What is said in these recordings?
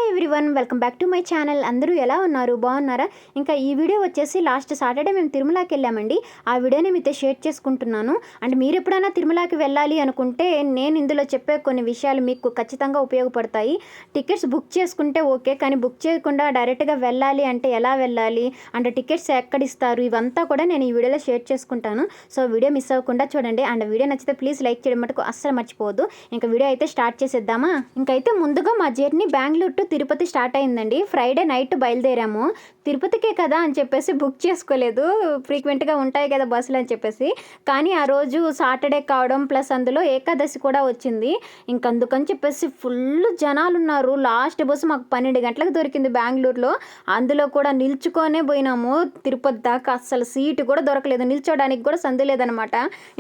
Everyone, welcome back to my channel. అందరూ ఎలా ఉన్నారు? బాగున్నారా? ఇంకా ఈ వీడియో వచ్చేసి లాస్ట్ సాటర్డే మేము తిరుమలకి వెళ్ళామండి. ఆ వీడియోని మీతో షేర్ చేసుకుంటున్నాను. అండ్ మీరు ఎప్పుడైనా తిరుమలకి వెళ్ళాలి అనుకుంటే నేను ఇందులో చెప్పే కొన్ని విషయాలు మీకు ఖచ్చితంగా ఉపయోగపడతాయి. టికెట్స్ బుక్ చేసుకుంటే ఓకే, కానీ బుక్ చేయకుండా డైరెక్ట్గా వెళ్ళాలి అంటే ఎలా వెళ్ళాలి, అంటే టికెట్స్ ఎక్కడిస్తారు, ఇవంతా కూడా నేను ఈ వీడియోలో షేర్ చేసుకుంటాను. సో వీడియో మిస్ అవ్వకుండా చూడండి. అండ్ వీడియో నచ్చితే ప్లీజ్ లైక్ చేయడం మటుకు అస్సలు మర్చిపోవద్దు. ఇంకా వీడియో అయితే స్టార్ట్ చేసేద్దామా? ఇంకైతే ముందుగా మా journey Bengaluru to Tirupati start అయిందండి. ఫ్రైడే నైట్ బయలుదేరాము. తిరుపతికే కదా అని చెప్పేసి బుక్ చేసుకోలేదు, ఫ్రీక్వెంట్గా ఉంటాయి కదా బస్సులు అని చెప్పేసి. కానీ ఆ రోజు సాటర్డే కావడం ప్లస్ అందులో ఏకాదశి కూడా వచ్చింది. ఇంకందుకని చెప్పేసి ఫుల్ జనాలు ఉన్నారు. లాస్ట్ బస్సు మాకు 12 గంటలకు దొరికింది బెంగళూరులో. అందులో కూడా నిల్చుకొనే పోయినాము తిరుపతి దాకా. అస్సలు సీటు కూడా దొరకలేదు, నిల్చోడానికి కూడా సందు లేదనమాట.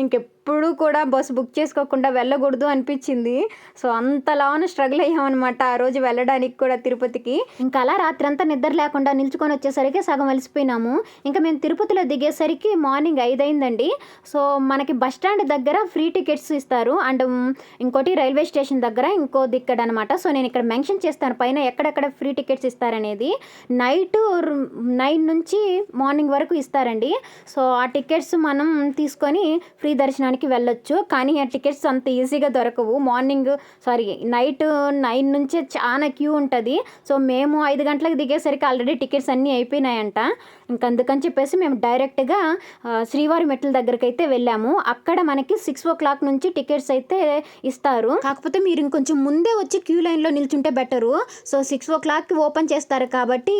ఇంకెప్పుడు కూడా బస్సు బుక్ చేసుకోకుండా వెళ్ళకూడదు అనిపించింది. సో అంతలానే స్ట్రగుల్ అయ్యామన్నమాట ఆ రోజు వెళ్ళడానికి కూడా తిరుపతికి. ఇంకా అలా రాత్రి అంతా నిద్ర లేకుండా నిల్చుకొని వచ్చేసరికి సగం అలసిపోయినాము. ఇంకా మేము తిరుపతిలో దిగేసరికి మార్నింగ్ 5 అయిందండి. సో మనకి బస్ స్టాండ్ దగ్గర ఫ్రీ టికెట్స్ ఇస్తారు, అండ్ ఇంకోటి రైల్వే స్టేషన్ దగ్గర ఇంకో దిక్కడ అనమాట. సో నేను ఇక్కడ మెన్షన్ చేస్తాను పైన ఎక్కడెక్కడ ఫ్రీ టికెట్స్ ఇస్తారనేది. నైట్ 9 నుంచి మార్నింగ్ వరకు ఇస్తారండి. సో ఆ టికెట్స్ మనం తీసుకొని ఫ్రీ దర్శనానికి వెళ్ళొచ్చు. కానీ ఆ టికెట్స్ అంత ఈజీగా దొరకవు. నైట్ 9 నుంచే చాలా క్యూ ఉంటుంది. సో మేము 5 గంటలకు దిగేసరికి ఆల్రెడీ టికెట్స్ అన్నీ అయిపోయినాయంట. అందుకని చెప్పేసి మేము డైరెక్ట్గా శ్రీవారి మెట్ల దగ్గరికి అయితే వెళ్ళాము. అక్కడ మనకి 6 o'clock నుంచి టికెట్స్ అయితే ఇస్తారు. కాకపోతే మీరు ఇంకొంచెం ముందే వచ్చి క్యూ లైన్లో నిల్చుంటే బెటరు. సో 6 o'clockకి ఓపెన్ చేస్తారు కాబట్టి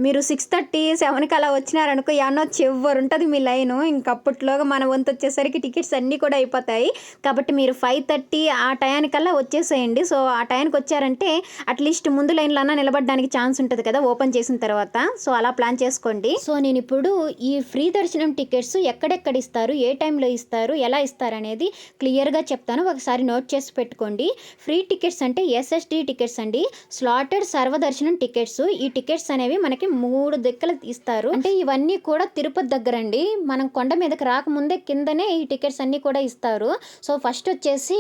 మీరు 6:30, 7కి అలా వచ్చినారనుకో ఏమన్నా చివరి ఉంటుంది మీ లైను. ఇంకప్పట్లోగా మన వంతు వచ్చేసరికి టికెట్స్ అన్నీ కూడా అయిపోతాయి. కాబట్టి మీరు 5:30 ఆ టయానికల్లా వచ్చేసేయండి. సో ఆ టయానికి వచ్చారంటే అట్లీస్ట్ ముందు లైన్లో అన్నా నిలబడడానికి ఛాన్స్ ఉంటుంది కదా ఓపెన్ చేసిన తర్వాత. సో అలా ప్లాన్ చేసుకోండి. సో నేను ఇప్పుడు ఈ ఫ్రీ దర్శనం టికెట్స్ ఎక్కడెక్కడ ఇస్తారు, ఏ టైంలో ఇస్తారు, ఎలా ఇస్తారు అనేది క్లియర్గా చెప్తాను, ఒకసారి నోట్ చేసి పెట్టుకోండి. ఫ్రీ టికెట్స్ అంటే ఎస్ఎస్డి టికెట్స్ అండి, స్లాటెడ్ సర్వదర్శనం టికెట్స్. ఈ టికెట్స్ అనేవి మనకి 3 దిక్కలు ఇస్తారు. అంటే ఇవన్నీ కూడా తిరుపతి దగ్గర అండి. మనం కొండ మీదకి రాకముందే కిందనే ఈ టికెట్స్ అన్నీ కూడా ఇస్తారు. సో ఫస్ట్ వచ్చేసి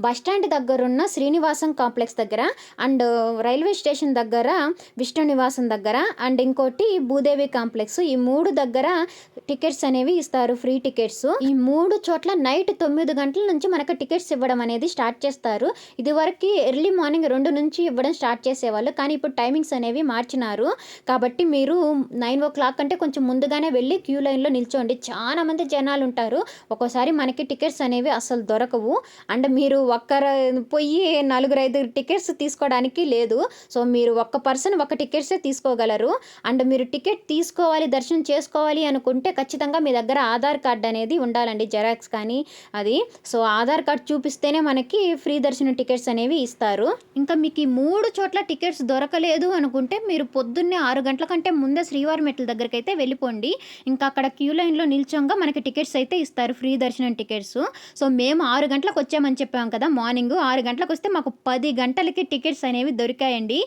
బస్ స్టాండ్ దగ్గర ఉన్న శ్రీనివాసం కాంప్లెక్స్ దగ్గర, అండ్ రైల్వే స్టేషన్ దగ్గర విష్ణు నివాసం దగ్గర, అండ్ ఇంకోటి భూదేవి కాంప్లెక్స్. ఈ 3 దగ్గర టికెట్స్ అనేవి ఇస్తారు, ఫ్రీ టికెట్స్. ఈ 3 చోట్ల నైట్ 9 గంటల నుంచి మనకు టికెట్స్ ఇవ్వడం అనేది స్టార్ట్ చేస్తారు. ఇది వరకు ఎర్లీ మార్నింగ్ 2 నుంచి ఇవ్వడం స్టార్ట్ చేసేవాళ్ళు, కానీ ఇప్పుడు టైమింగ్స్ అనేవి మార్చినారు. కాబట్టి మీరు 9 o'clock అంటే కొంచెం ముందుగానే వెళ్ళి క్యూ లైన్లో నిల్చోండి. చాలా మంది జనాలు ఉంటారు. ఒక్కోసారి మనకి టికెట్స్ అనేవి అసలు దొరకవు. అండ్ మీరు పోయి 4-5 టికెట్స్ తీసుకోవడానికి లేదు. సో మీరు ఒక్క పర్సన్ ఒక టికెట్సే తీసుకోగలరు. అండ్ మీరు టికెట్ తీసుకోవాలి, దర్శనం చేసుకోవాలి అనుకుంటే ఖచ్చితంగా మీ దగ్గర ఆధార్ కార్డ్ అనేది ఉండాలండి, జెరాక్స్ కానీ అది. సో ఆధార్ కార్డ్ చూపిస్తేనే మనకి ఫ్రీ దర్శనం టికెట్స్ అనేవి ఇస్తారు. ఇంకా మీకు ఈ 3 చోట్ల టికెట్స్ దొరకలేదు అనుకుంటే మీరు పొద్దున్నే 6 గంటల కంటే ముందే శ్రీవారి మెట్ల దగ్గరికి అయితే వెళ్ళిపోండి. ఇంకా అక్కడ క్యూ లైన్లో నిల్చోంగా మనకి టికెట్స్ అయితే ఇస్తారు, ఫ్రీ దర్శనం టికెట్స్. సో మేము 6 గంటలకు వచ్చామని చెప్పాం కదా, మార్నింగ్ 6 గంటలకు వస్తే మాకు 10 గంటలకి టికెట్స్ అనేవి దొరికాయండి.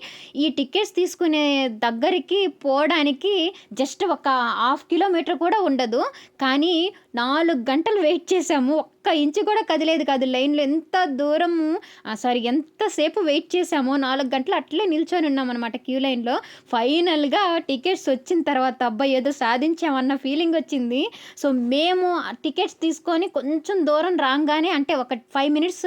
ఈ టికెట్స్ తీసుకునే దగ్గరికి పోవడానికి జస్ట్ ఒక 1/2 కిలోమీటర్ కూడా ఉండదు. కానీ 4 గంటలు వెయిట్ చేసాము. ఒక్క ఇంచు కూడా కదిలేదు కాదు లైన్లో. ఎంతసేపు వెయిట్ చేసామో, 4 గంటలు అట్లే నిల్చొని ఉన్నామన్నమాట క్యూ లైన్లో. ఫైనల్గా టికెట్స్ వచ్చిన తర్వాత అబ్బాయి ఏదో సాధించామన్న ఫీలింగ్ వచ్చింది. సో మేము టికెట్స్ తీసుకొని కొంచెం దూరం రాగానే, అంటే ఒక 5 minutes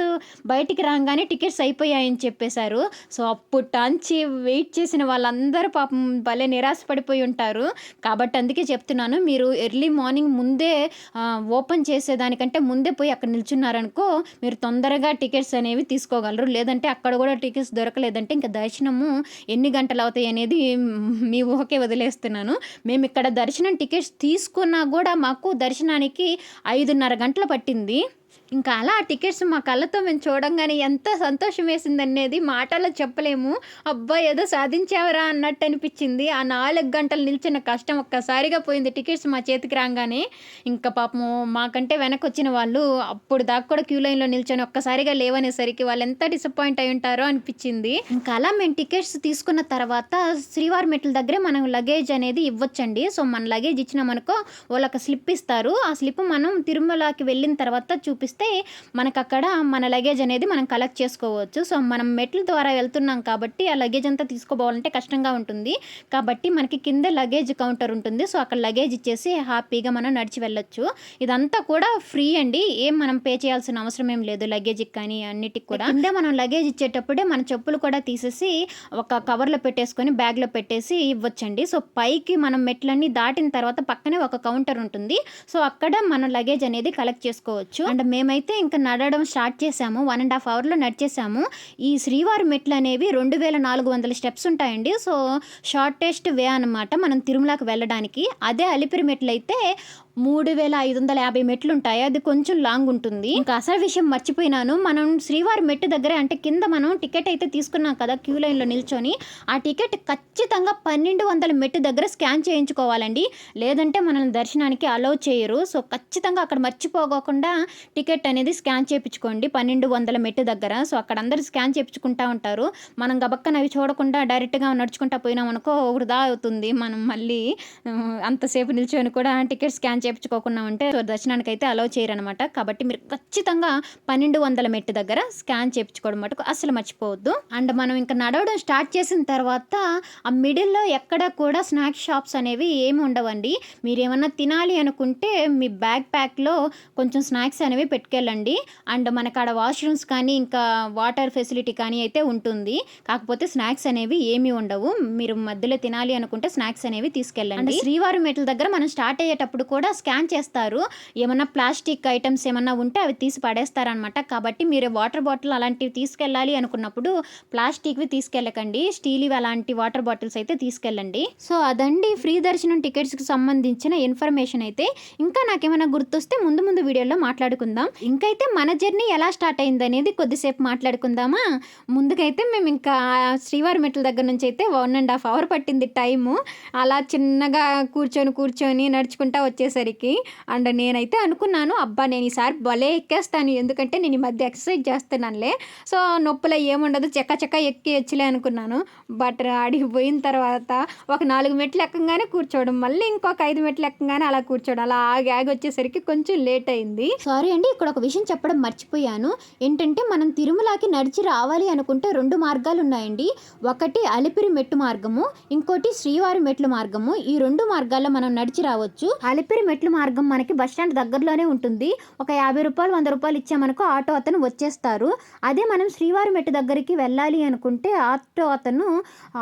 బయటికి రాగానే టికెట్స్ అయిపోయాయని చెప్పేశారు. సో అప్పుటాంచి వెయిట్ చేసిన వాళ్ళందరూ పాపం భలే నిరాశపడిపోయి ఉంటారు. కాబట్టి అందుకే చెప్తున్నాను, మీరు ఎర్లీ మార్నింగ్ ముందే ఓపెన్ చేసేదానికంటే ముందే పోయి అక్కడ నిల్చున్నారనుకో మీరు తొందరగా టికెట్స్ అనేవి తీసుకోగలరు. లేదంటే అక్కడ కూడా టికెట్స్ దొరకలేదంటే ఇంకా దర్శనము ఎన్ని గంటలు అవుతాయి అనేది మీ ఊహకే వదిలేస్తున్నాను. మేము ఇక్కడ దర్శనం టికెట్స్ తీసుకున్నా కూడా మాకు దర్శనానికి 5:30 గంటలు పట్టింది. ఇంకా అలా టికెట్స్ మా కళ్ళతో మేము చూడంగానే ఎంత సంతోషం వేసింది అనేది మాటల్లో చెప్పలేము. అబ్బా ఏదో సాధించావరా అన్నట్టు అనిపించింది. ఆ 4 గంటలు నిల్చిన కష్టం ఒక్కసారిగా పోయింది టికెట్స్ మా చేతికి రాగానే. ఇంకా పాపము మాకంటే వెనక్కి వచ్చిన వాళ్ళు అప్పుడు దాకా కూడా క్యూ లైన్లో నిల్చొని ఒక్కసారిగా లేవనేసరికి వాళ్ళు ఎంత డిసప్పాయింట్ అయి ఉంటారో అనిపించింది. ఇంకా అలా మేము టికెట్స్ తీసుకున్న తర్వాత శ్రీవారి మెట్ల దగ్గరే మనం లగేజ్ అనేది ఇవ్వచ్చండి. సో మన లగేజ్ ఇచ్చినామనుకో వాళ్ళకి స్లిప్ ఇస్తారు. ఆ స్లిప్ మనం తిరుమలకి వెళ్ళిన తర్వాత చూపిస్తాం చేస్తే మనకక్కడ మన లగేజ్ అనేది మనం కలెక్ట్ చేసుకోవచ్చు. సో మనం మెట్ల ద్వారా వెళ్తున్నాం కాబట్టి ఆ లగేజ్ అంతా తీసుకోపోవాలంటే కష్టంగా ఉంటుంది. కాబట్టి మనకి కింద లగేజ్ కౌంటర్ ఉంటుంది. సో అక్కడ లగేజ్ ఇచ్చేసి హ్యాపీగా మనం నడిచి వెళ్ళొచ్చు. ఇదంతా కూడా ఫ్రీ అండి. ఏం మనం పే చేయాల్సిన అవసరం ఏం లేదు లగేజ్కి కానీ అన్నిటికి కూడా. కింద మనం లగేజ్ ఇచ్చేటప్పుడే మన చెప్పులు కూడా తీసేసి ఒక కవర్లో పెట్టేసుకొని బ్యాగ్లో పెట్టేసి ఇవ్వచ్చండి. సో పైకి మనం మెట్లన్నీ దాటిన తర్వాత పక్కనే ఒక కౌంటర్ ఉంటుంది. సో అక్కడ మన లగేజ్ అనేది కలెక్ట్ చేసుకోవచ్చు. అండ్ మేమైతే ఇంకా నడవడం స్టార్ట్ చేసాము. 1.5 అవర్లో నడిచేసాము. ఈ శ్రీవారి మెట్లు అనేవి 2400 స్టెప్స్ ఉంటాయండి. సో షార్టెస్ట్ వే అనమాట మనం తిరుమలకి వెళ్ళడానికి. అదే అలిపిరి మెట్లు అయితే 3550 మెట్లు ఉంటాయి. అది కొంచెం లాంగ్ ఉంటుంది. ఇంకా అసలు విషయం మర్చిపోయినాను. మనం శ్రీవారి మెట్టు దగ్గర అంటే కింద మనం టికెట్ అయితే తీసుకున్నాం కదా క్యూ లైన్లో నిల్చొని, ఆ టికెట్ ఖచ్చితంగా 1200 మెట్టు దగ్గర స్కాన్ చేయించుకోవాలండి. లేదంటే మనల్ని దర్శనానికి అలౌ చేయరు. సో ఖచ్చితంగా అక్కడ మర్చిపోకుండా టికెట్ అనేది స్కాన్ చేయించుకోండి 1200 మెట్టు దగ్గర. సో అక్కడ అందరూ స్కాన్ చేయించుకుంటా ఉంటారు. మనం గబక్కన అవి చూడకుండా డైరెక్ట్గా నడుచుకుంటా పోయినాం అనుకో వృధా అవుతుంది. మనం మళ్ళీ అంతసేపు నిల్చొని కూడా టికెట్ స్కాన్ చేయించుకోకుండా ఉంటే దర్శనానికి అయితే అలౌ చేయరనమాట. కాబట్టి మీరు ఖచ్చితంగా 1200 మెట్టు దగ్గర స్కాన్ చేయించుకోవడం మటుకు అసలు మర్చిపోవద్దు. అండ్ మనం ఇంకా నడవడం స్టార్ట్ చేసిన తర్వాత ఆ మిడిల్లో ఎక్కడ కూడా స్నాక్స్ షాప్స్ అనేవి ఏమి ఉండవండి. మీరు ఏమన్నా తినాలి అనుకుంటే మీ బ్యాక్ ప్యాక్లో కొంచెం స్నాక్స్ అనేవి పెట్టుకెళ్ళండి. అండ్ మనకు ఆడ వాష్రూమ్స్ కానీ ఇంకా వాటర్ ఫెసిలిటీ కానీ అయితే ఉంటుంది. కాకపోతే స్నాక్స్ అనేవి ఏమీ ఉండవు. మీరు మధ్యలో తినాలి అనుకుంటే స్నాక్స్ అనేవి తీసుకెళ్ళండి. శ్రీవారి మెట్ల దగ్గర మనం స్టార్ట్ అయ్యేటప్పుడు కూడా స్కాన్ చేస్తారు. ఏమన్నా ప్లాస్టిక్ ఐటమ్స్ ఏమన్నా ఉంటే అవి తీసి పడేస్తారనమాట. కాబట్టి మీరు వాటర్ బాటిల్ అలాంటివి తీసుకెళ్ళాలి అనుకున్నప్పుడు ప్లాస్టిక్వి తీసుకెళ్ళకండి. స్టీల్వి అలాంటి వాటర్ బాటిల్స్ అయితే తీసుకెళ్ళండి. సో అదండి ఫ్రీ దర్శనం టికెట్స్కి సంబంధించిన ఇన్ఫర్మేషన్ అయితే. ఇంకా నాకేమైనా గుర్తొస్తే ముందు వీడియోలో మాట్లాడుకుందాం. ఇంకైతే మన జర్నీ ఎలా స్టార్ట్ అయింది అనేది కొద్దిసేపు మాట్లాడుకుందామా. ముందుకైతే మేము ఇంకా శ్రీవారి మెట్ల దగ్గర నుంచి అయితే 1.5 అవర్ పట్టింది టైము. అలా చిన్నగా కూర్చొని నడుచుకుంటా వచ్చేసరికి అండ్ నేనైతే అనుకున్నాను, అబ్బా నేను ఈసారి భలే ఎక్కేస్తాను, ఎందుకంటే నేను ఈ మధ్య ఎక్సర్సైజ్ చేస్తున్నానులే, సో నొప్పులో ఏముండదు చెక్క ఎక్కియచ్చులే అనుకున్నాను. బట్ అడిగి పోయిన తర్వాత ఒక 4 మెట్లు ఎక్కగానే కూర్చోవడం, మళ్ళీ ఇంకొక 5 మెట్లు ఎక్కగానే అలా కూర్చోవడం, అలా ఆగి వచ్చేసరికి కొంచెం లేట్ అయింది. సారీ అండి, ఇక్కడ ఒక విషయం చెప్పడం మర్చిపోయాను. ఏంటంటే మనం తిరుమలకి నడిచి రావాలి అనుకుంటే 2 మార్గాలు ఉన్నాయండి. ఒకటి అలిపిరి మెట్టు మార్గము, ఇంకోటి శ్రీవారి మెట్లు మార్గము. ఈ 2 మార్గాల్లో మనం నడిచి రావచ్చు. అలిపిరి మెట్లు మార్గం మనకి బస్టాండ్ దగ్గరలోనే ఉంటుంది. ఒక 50 రూపాయలు 100 రూపాయలు ఇచ్చామనుకో ఆటో అతను వచ్చేస్తారు. అదే మనం శ్రీవారి మెట్టు దగ్గరికి వెళ్ళాలి అనుకుంటే ఆటో అతను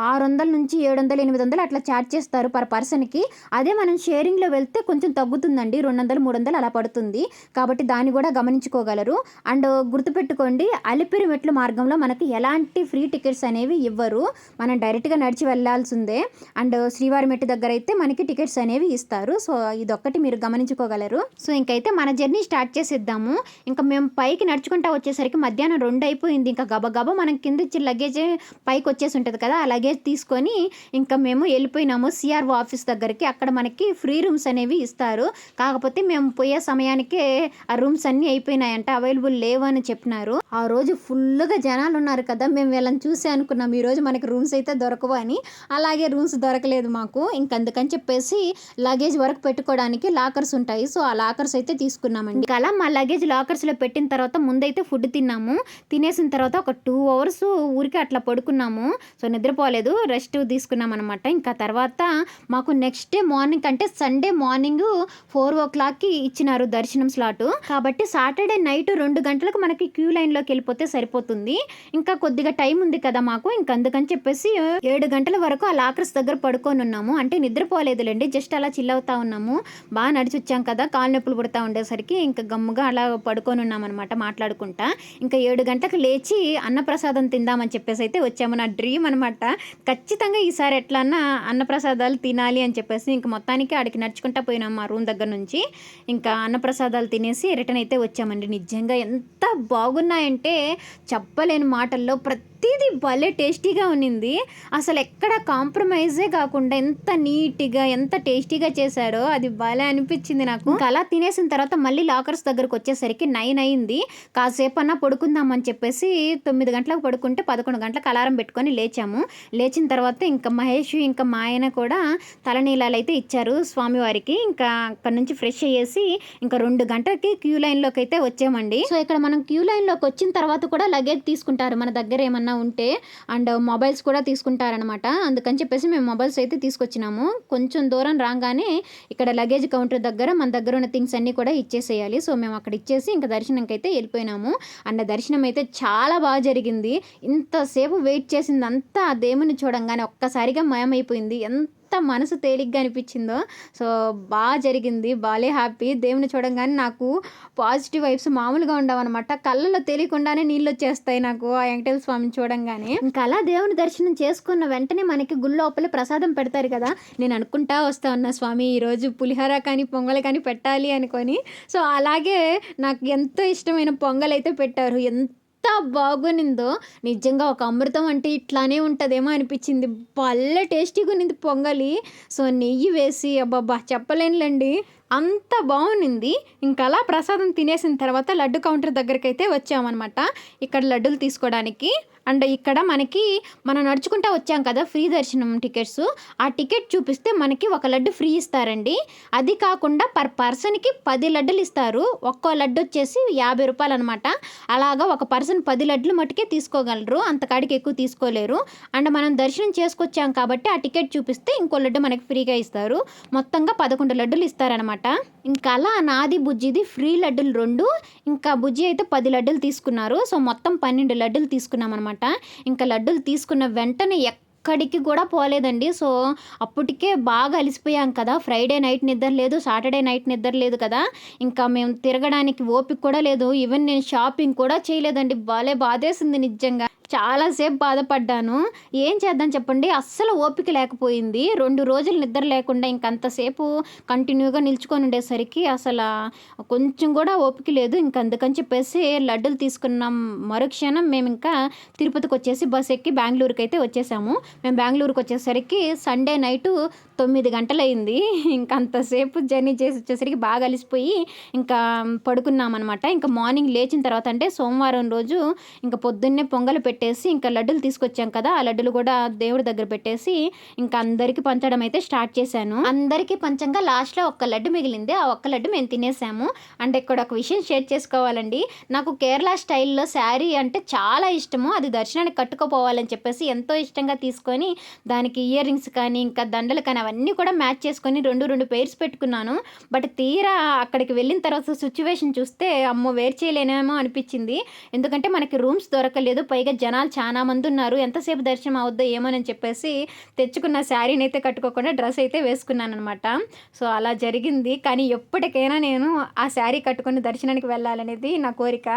600 నుంచి 700 800 అట్లా ఛార్జ్ చేస్తారు పర్ పర్సన్కి. అదే మనం షేరింగ్లో వెళ్తే కొంచెం తగ్గుతుందండి, 200 300 అలా పడుతుంది. కాబట్టి దాన్ని కూడా గమనించుకోగలరు. అండ్ గుర్తుపెట్టుకోండి, అలిపిరి మెట్లు మార్గంలో మనకి ఎలాంటి ఫ్రీ టికెట్స్ అనేవి ఇవ్వరు. మనం డైరెక్ట్గా నడిచి వెళ్ళాల్సిందే. అండ్ శ్రీవారి మెట్టు దగ్గర అయితే మనకి టికెట్స్ అనేవి ఇస్తారు. సో ఇదొక్కటి మీరు గమనించుకోగలరు. సో ఇంకైతే మన జర్నీ స్టార్ట్ చేసేద్దాము. ఇంకా మేము పైకి నడుచుకుంటా వచ్చేసరికి మధ్యాహ్నం 2 అయిపోయింది. ఇంకా గబగబా మనం కింద ఇచ్చిన లగేజ్ పైకి వచ్చేసి ఉంటుంది కదా, ఆ లగేజ్ తీసుకొని ఇంకా మేము వెళ్ళిపోయినాము సిఆర్ఓ ఆఫీస్ దగ్గరికి. అక్కడ మనకి ఫ్రీ రూమ్స్ అనేవి ఇస్తారు. కాకపోతే మేము పోయే సమయానికే ఆ రూమ్స్ అన్నీ అయిపోయినాయంట, అవైలబుల్ లేవు అని చెప్పినారు. ఆ రోజు ఫుల్గా జనాలు ఉన్నారు కదా, మేము వీళ్ళని చూసి అనుకున్నాం ఈరోజు మనకి రూమ్స్ అయితే దొరకవు అని. అలాగే రూమ్స్ దొరకలేదు మాకు. ఇంకందుకని చెప్పేసి లగేజ్ వరకు పెట్టుకోవడానికి లాకర్స్ ఉంటాయి. సో ఆ లాకర్స్ అయితే తీసుకున్నామండి. అలా మా లగేజ్ లాకర్స్లో పెట్టిన తర్వాత ముందైతే ఫుడ్ తిన్నాము. తినేసిన తర్వాత ఒక 2 అవర్స్ ఊరికి అట్లా పడుకున్నాము. సో నిద్రపోలేదు, రెస్ట్ తీసుకున్నాం అనమాట. ఇంకా తర్వాత మాకు నెక్స్ట్ డే మార్నింగ్ అంటే సండే మార్నింగ్ 4 o'clockకి ఇచ్చినారు దర్శనం స్లాట్. కాబట్టి సాటర్డే నైట్ 2 గంటలకు మనకి క్యూ లైన్లోకి వెళ్ళిపోతే సరిపోతుంది. ఇంకా కొద్దిగా టైం ఉంది కదా మాకు, ఇంక అందుకని చెప్పేసి 7 గంటల వరకు ఆ లాకర్స్ దగ్గర పడుకొని ఉన్నాము. అంటే నిద్రపోలేదులేండి, జస్ట్ అలా చిల్ అవుతా ఉన్నాము. బాగా నడిచి వచ్చాం కదా, కాళ్ళు నొప్పులు పుడతా ఉండేసరికి ఇంకా గమ్ముగా అలా పడుకొని ఉన్నామన్నమాట మాట్లాడుకుంటా. ఇంకా 7 గంటలకు లేచి అన్నప్రసాదం తిందామని చెప్పేసి అయితే వచ్చాము. నా డ్రీమ్ అనమాట, ఖచ్చితంగా ఈసారి ఎట్లన్నా అన్నప్రసాదాలు తినాలి అని చెప్పేసి ఇంక మొత్తానికి ఆడికి నడుచుకుంటా పోయినాం మా రూమ్ దగ్గర నుంచి. ఇంకా అన్నప్రసాదాలు తినేసి రిటర్న్ అయితే వచ్చామండి. నిజంగా ఎంత బాగున్నాయంటే చెప్పలేని మాటల్లో. ప్రతి ప్రతిదీ భలే టేస్టీగా ఉన్నింది. అసలు ఎక్కడ కాంప్రమైజే కాకుండా ఎంత నీట్‌గా, ఎంత టేస్టీగా చేశారో అది భలే అనిపించింది నాకు. ఇంకా అలా తినేసిన తర్వాత మళ్ళీ లాకర్స్ దగ్గరకొచ్చేసరికి 9 అయింది. కాసేపన్నా పడుకుందాం అని చెప్పేసి 9 గంటలకు పడుకుంటే 11 గంటలకు అలారం పెట్టుకొని లేచాము. లేచిన తర్వాత ఇంకా మహేష్, ఇంకా మా ఆయన కూడా తలనీలాలైతే ఇచ్చారు స్వామివారికి. ఇంకా అక్కడి నుంచి ఫ్రెష్ అయ్యేసి ఇంకా 2 గంటలకి క్యూ లైన్‌లోకి అయితే వచ్చామండి. సో ఇక్కడ మనం క్యూ లైన్‌లోకి వచ్చిన తర్వాత కూడా లగేజ్ తీసుకుంటారు మన దగ్గర ఏమన్నా ఉంటే. అండ్ మొబైల్స్ కూడా తీసుకుంటారనమాట. అందుకని చెప్పేసి మేము మొబైల్స్ అయితే తీసుకొచ్చినాము. కొంచెం దూరం రాగానే ఇక్కడ లగేజ్ కౌంటర్ దగ్గర మన దగ్గర ఉన్న థింగ్స్ అన్నీ కూడా ఇచ్చేసేయాలి. సో మేము అక్కడ ఇచ్చేసి ఇంకా దర్శనంకి అయితే వెళ్ళిపోయినాము. అండ్ దర్శనం అయితే చాలా బాగా జరిగింది. ఇంతసేపు వెయిట్ చేసిందంతా ఆ దేవుని చూడంగానే ఒక్కసారిగా మాయమైపోయింది. ఎంత మనసు తేలిగ్గా అనిపించిందో. సో బాగా జరిగింది. భలే హ్యాపీ. దేవుని చూడంగానే నాకు పాజిటివ్ వైబ్స్ మామూలుగా ఉండవనమాట. కళ్ళలో తెలియకుండానే నీళ్ళు వచ్చేస్తాయి నాకు ఆ వెంకటేశ్వర స్వామిని చూడంగానే. ఇంకా అలా దేవుని దర్శనం చేసుకున్న వెంటనే మనకి గుడి లోపల ప్రసాదం పెడతారు కదా. నేను అనుకుంటా వస్తా ఉన్నా స్వామి ఈరోజు పులిహోర కానీ పొంగల్ కానీ పెట్టాలి అనుకొని. సో అలాగే నాకు ఎంతో ఇష్టమైన పొంగల్ అయితే పెట్టారు. ఎంత బాగునిందో నిజంగా ఒక అమృతం అంటే ఇట్లానే ఉంటుందేమో అనిపించింది. భలే టేస్టీగా ఉన్నింది పొంగలి. సో నెయ్యి వేసి అబ్బబ్బా చెప్పలేనులేండి, అంత బాగునింది. ఇంకా అలా ప్రసాదం తినేసిన తర్వాత లడ్డు కౌంటర్ దగ్గరికి అయితే వచ్చామన్నమాట. ఇక్కడ లడ్డూలు తీసుకోవడానికి. అండ్ ఇక్కడ మనకి మనం నడుచుకుంటూ వచ్చాం కదా ఫ్రీ దర్శనం టికెట్స్. ఆ టికెట్ చూపిస్తే మనకి ఒక లడ్డు ఫ్రీ ఇస్తారండి. అది కాకుండా పర్ పర్సన్కి 10 లడ్డులు ఇస్తారు. ఒక్కో లడ్డు వచ్చేసి 50 రూపాయలు అనమాట. అలాగా ఒక పర్సన్ 10 లడ్డులు మట్టుకే తీసుకోగలరు, అంతకాడికి ఎక్కువ తీసుకోలేరు. అండ్ మనం దర్శనం చేసుకొచ్చాం కాబట్టి ఆ టికెట్ చూపిస్తే ఇంకో లడ్డు మనకి ఫ్రీగా ఇస్తారు. మొత్తంగా 11 లడ్డులు ఇస్తారనమాట. ఇంకా అలా నాది బుజ్జిది ఫ్రీ లడ్డులు 2, ఇంకా బుజ్జి అయితే 10 లడ్డులు తీసుకున్నారు. సో మొత్తం 12 లడ్డులు తీసుకున్నాం అనమాట. ఇంకా లడ్డులు తీసుకున్న వెంటనే ఎక్కడికి కూడా పోలేదండి. సో అప్పటికే బాగా అలిసిపోయాం కదా. ఫ్రైడే నైట్ నిద్ర లేదు, సాటర్డే నైట్ నిద్ర లేదు కదా. ఇంకా మేము తిరగడానికి ఓపిక కూడా లేదు. ఈవెన్ నేను షాపింగ్ కూడా చేయలేదండి. భలే బాధేసింది నిజంగా. చాలాసేపు బాధపడ్డాను. ఏం చేద్దాం చెప్పండి, అస్సలు ఓపిక లేకపోయింది. 2 రోజులు నిద్ర లేకుండా ఇంకంతసేపు కంటిన్యూగా నిల్చుకొని ఉండేసరికి అసలు కొంచెం కూడా ఓపిక లేదు. ఇంక అందుకని చెప్పేసి లడ్డూలు తీసుకున్న మరుక్షణం మేము ఇంకా తిరుపతికి వచ్చేసి బస్ ఎక్కి బెంగళూరుకి అయితే వచ్చేసాము. మేము బెంగళూరుకి వచ్చేసరికి సండే నైటు 9 గంటలయింది. ఇంకంతసేపు జర్నీ చేసి వచ్చేసరికి బాగా అలిసిపోయి ఇంకా పడుకున్నామన్నమాట. ఇంకా మార్నింగ్ లేచిన తర్వాత అంటే సోమవారం రోజు ఇంకా పొద్దున్నే పొంగలు పెట్టేసి ఇంకా లడ్డులు తీసుకొచ్చాం కదా, ఆ లడ్డులు కూడా దేవుడి దగ్గర పెట్టేసి ఇంకా అందరికీ పంచడం అయితే స్టార్ట్ చేశాను. అందరికీ పంచంగా లాస్ట్లో ఒక్క లడ్డు మిగిలింది. ఆ ఒక్క లడ్డు మేము తినేసాము. అంటే ఇక్కడ ఒక విషయం షేర్ చేసుకోవాలండి. నాకు కేరళ స్టైల్లో శారీ అంటే చాలా ఇష్టము. అది దర్శనానికి కట్టుకోపోవాలని చెప్పేసి ఎంతో ఇష్టంగా తీసుకొని దానికి ఇయర్ రింగ్స్ కానీ ఇంకా దండలు కానీ అవన్నీ కూడా మ్యాచ్ చేసుకొని 2 పెయిర్స్ పెట్టుకున్నాను. బట్ తీరా అక్కడికి వెళ్ళిన తర్వాత సిచ్యువేషన్ చూస్తే అమ్మో వేర్ చేయలేనేమో అనిపించింది. ఎందుకంటే మనకి రూమ్స్ దొరకలేదు, పైగా జనాలు చాలా మంది ఉన్నారు. ఎంతసేపు దర్శనం అవుద్దో ఏమోనని చెప్పేసి తెచ్చుకున్న శారీని అయితే కట్టుకోకుండా డ్రెస్ అయితే వేసుకున్నాను అనమాట. సో అలా జరిగింది. కానీ ఎప్పటికైనా నేను ఆ శారీ కట్టుకొని దర్శనానికి వెళ్ళాలనేది నా కోరిక.